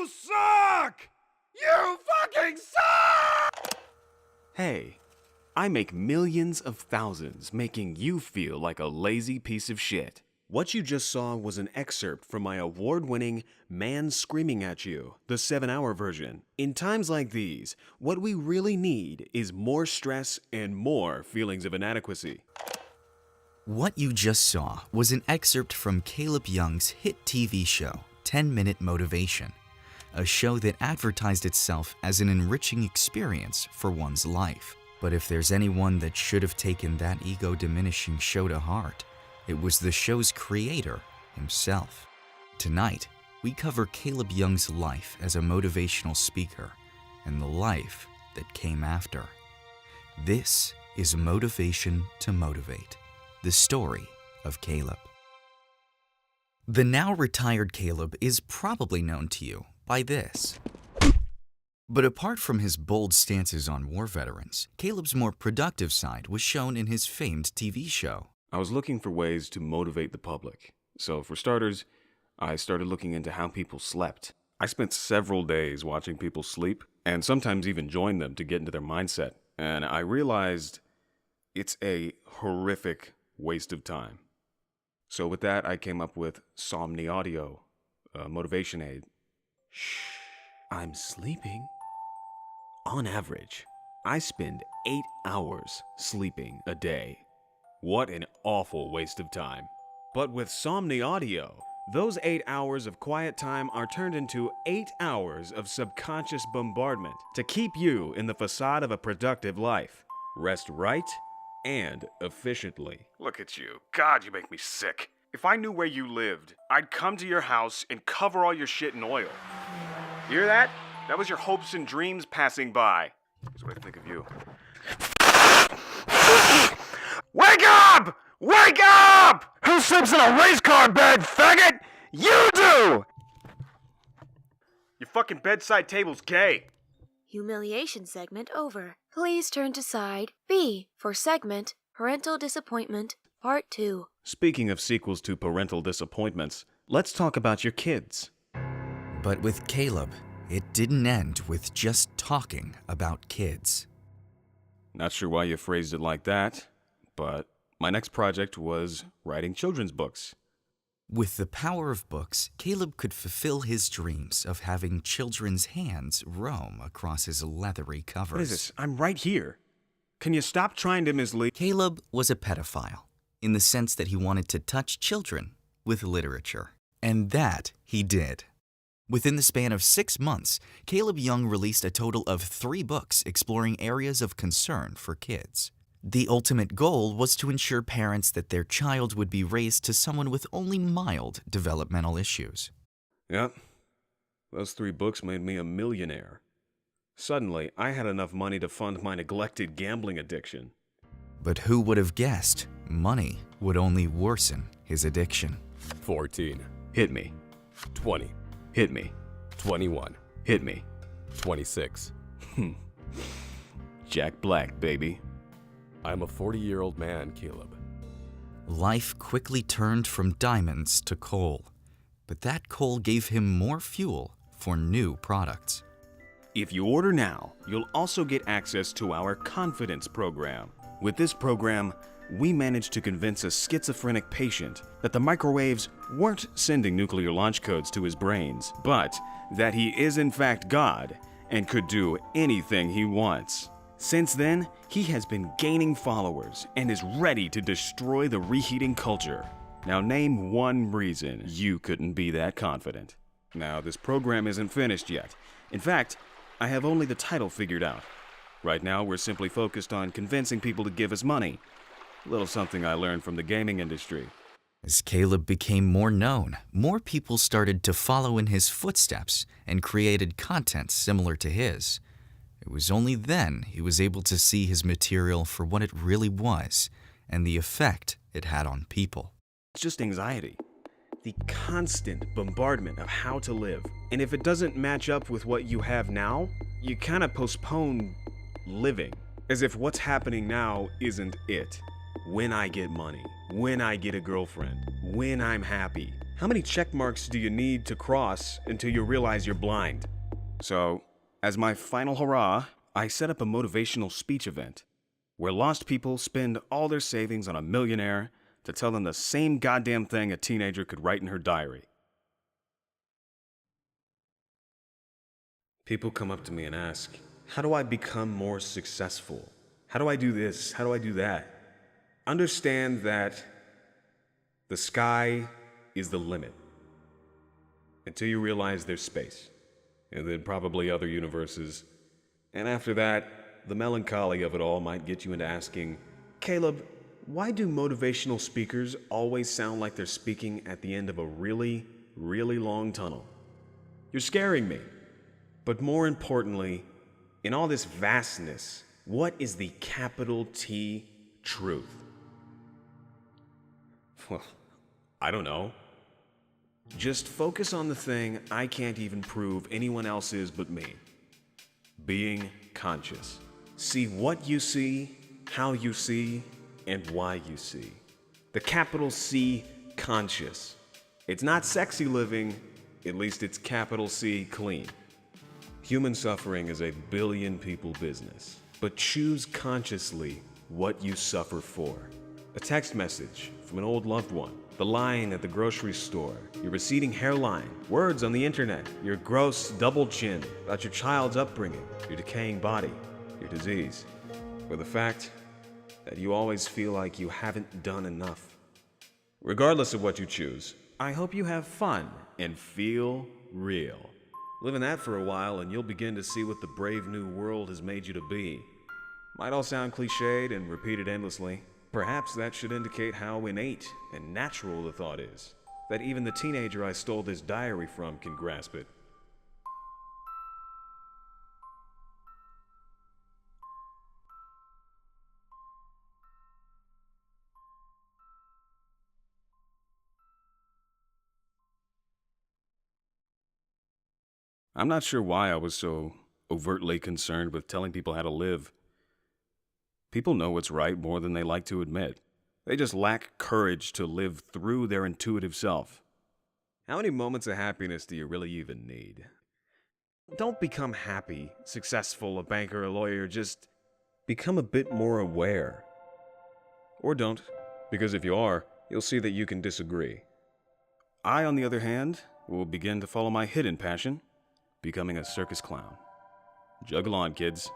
You suck! You fucking suck! Hey, I make millions of thousands making you feel like a lazy piece of shit. What you just saw was an excerpt from my award-winning Man Screaming at You, the 7-hour version. In times like these, what we really need is more stress and more feelings of inadequacy. What you just saw was an excerpt from Caleb Jung's hit TV show, 10-Minute Motivation, a show that advertised itself as an enriching experience for one's life. But if there's anyone that should have taken that ego-diminishing show to heart, it was the show's creator himself. Tonight, we cover Caleb Jung's life as a motivational speaker and the life that came after. This is Motivation to Motivate, the story of Caleb. The now retired Caleb is probably known to you by this. But apart from his bold stances on war veterans, Caleb's more productive side was shown in his famed TV show. I was looking for ways to motivate the public. So for starters, I started looking into how people slept. I spent several days watching people sleep and sometimes even joined them to get into their mindset. And I realized it's a horrific waste of time. So with that, I came up with Somni Audio, a motivation aid. Shh, I'm sleeping. On average, I spend 8 hours sleeping a day. What an awful waste of time. But with Somni Audio, those 8 hours of quiet time are turned into 8 hours of subconscious bombardment to keep you in the facade of a productive life. Rest right and efficiently. Look at you. God, you make me sick. If I knew where you lived, I'd come to your house and cover all your shit in oil. You hear that? That was your hopes and dreams passing by. That's what I think of you. Wake up! Wake up! Who sleeps in a race car bed, faggot? You do! Your fucking bedside table's gay. Humiliation segment over. Please turn to side B for segment Parental Disappointment Part 2. Speaking of sequels to parental disappointments, let's talk about your kids. But with Caleb, it didn't end with just talking about kids. Not sure why you phrased it like that, but my next project was writing children's books. With the power of books, Caleb could fulfill his dreams of having children's hands roam across his leathery covers. What is this? I'm right here. Can you stop trying to mislead? Caleb was a pedophile, in the sense that he wanted to touch children with literature. And that he did. Within the span of 6 months, Caleb Jung released a total of 3 books exploring areas of concern for kids. The ultimate goal was to ensure parents that their child would be raised to someone with only mild developmental issues. Yep. Those 3 books made me a millionaire. Suddenly, I had enough money to fund my neglected gambling addiction. But who would have guessed money would only worsen his addiction? 14. Hit me. 20. Hit me. 21. Hit me. 26. Jack Black, baby. I'm a 40-year-old man, Caleb. Life quickly turned from diamonds to coal, but that coal gave him more fuel for new products. If you order now, you'll also get access to our Confidence program. With this program, we managed to convince a schizophrenic patient that the microwaves weren't sending nuclear launch codes to his brains, but that he is in fact God and could do anything he wants. Since then, he has been gaining followers and is ready to destroy the reheating culture. Now name one reason you couldn't be that confident. Now, this program isn't finished yet. In fact, I have only the title figured out. Right now, we're simply focused on convincing people to give us money. A little something I learned from the gaming industry. As Caleb became more known, more people started to follow in his footsteps and created content similar to his. It was only then he was able to see his material for what it really was and the effect it had on people. It's just anxiety. The constant bombardment of how to live. And if it doesn't match up with what you have now, you kind of postpone living. As if what's happening now isn't it. When I get money, when I get a girlfriend, when I'm happy, How many check marks do you need to cross until you realize you're blind? So, as my final hurrah, I set up a motivational speech event where lost people spend all their savings on a millionaire to tell them the same goddamn thing a teenager could write in her diary. People come up to me and ask, how do I become more successful? How do I do this? How do I do that? Understand that the sky is the limit until you realize there's space, and then probably other universes. And after that, the melancholy of it all might get you into asking, Caleb, why do motivational speakers always sound like they're speaking at the end of a really, really long tunnel? You're scaring me. But more importantly, in all this vastness, what is the capital T truth? Well, I don't know. Just focus on the thing I can't even prove anyone else is but me. Being conscious. See what you see, how you see, and why you see. The capital C, conscious. It's not sexy living, at least it's capital C, clean. Human suffering is a billion people business, but choose consciously what you suffer for. A text message from an old loved one, the line at the grocery store, your receding hairline, words on the internet, your gross double chin about your child's upbringing, your decaying body, your disease, or the fact that you always feel like you haven't done enough. Regardless of what you choose, I hope you have fun and feel real. Live in that for a while and you'll begin to see what the brave new world has made you to be. Might all sound cliched and repeated endlessly. Perhaps that should indicate how innate and natural the thought is, that even the teenager I stole this diary from can grasp it. I'm not sure why I was so overtly concerned with telling people how to live. People know what's right more than they like to admit. They just lack courage to live through their intuitive self. How many moments of happiness do you really even need? Don't become happy, successful, a banker, a lawyer. Just become a bit more aware. Or don't, because if you are, you'll see that you can disagree. I, on the other hand, will begin to follow my hidden passion, becoming a circus clown. Juggle on, kids.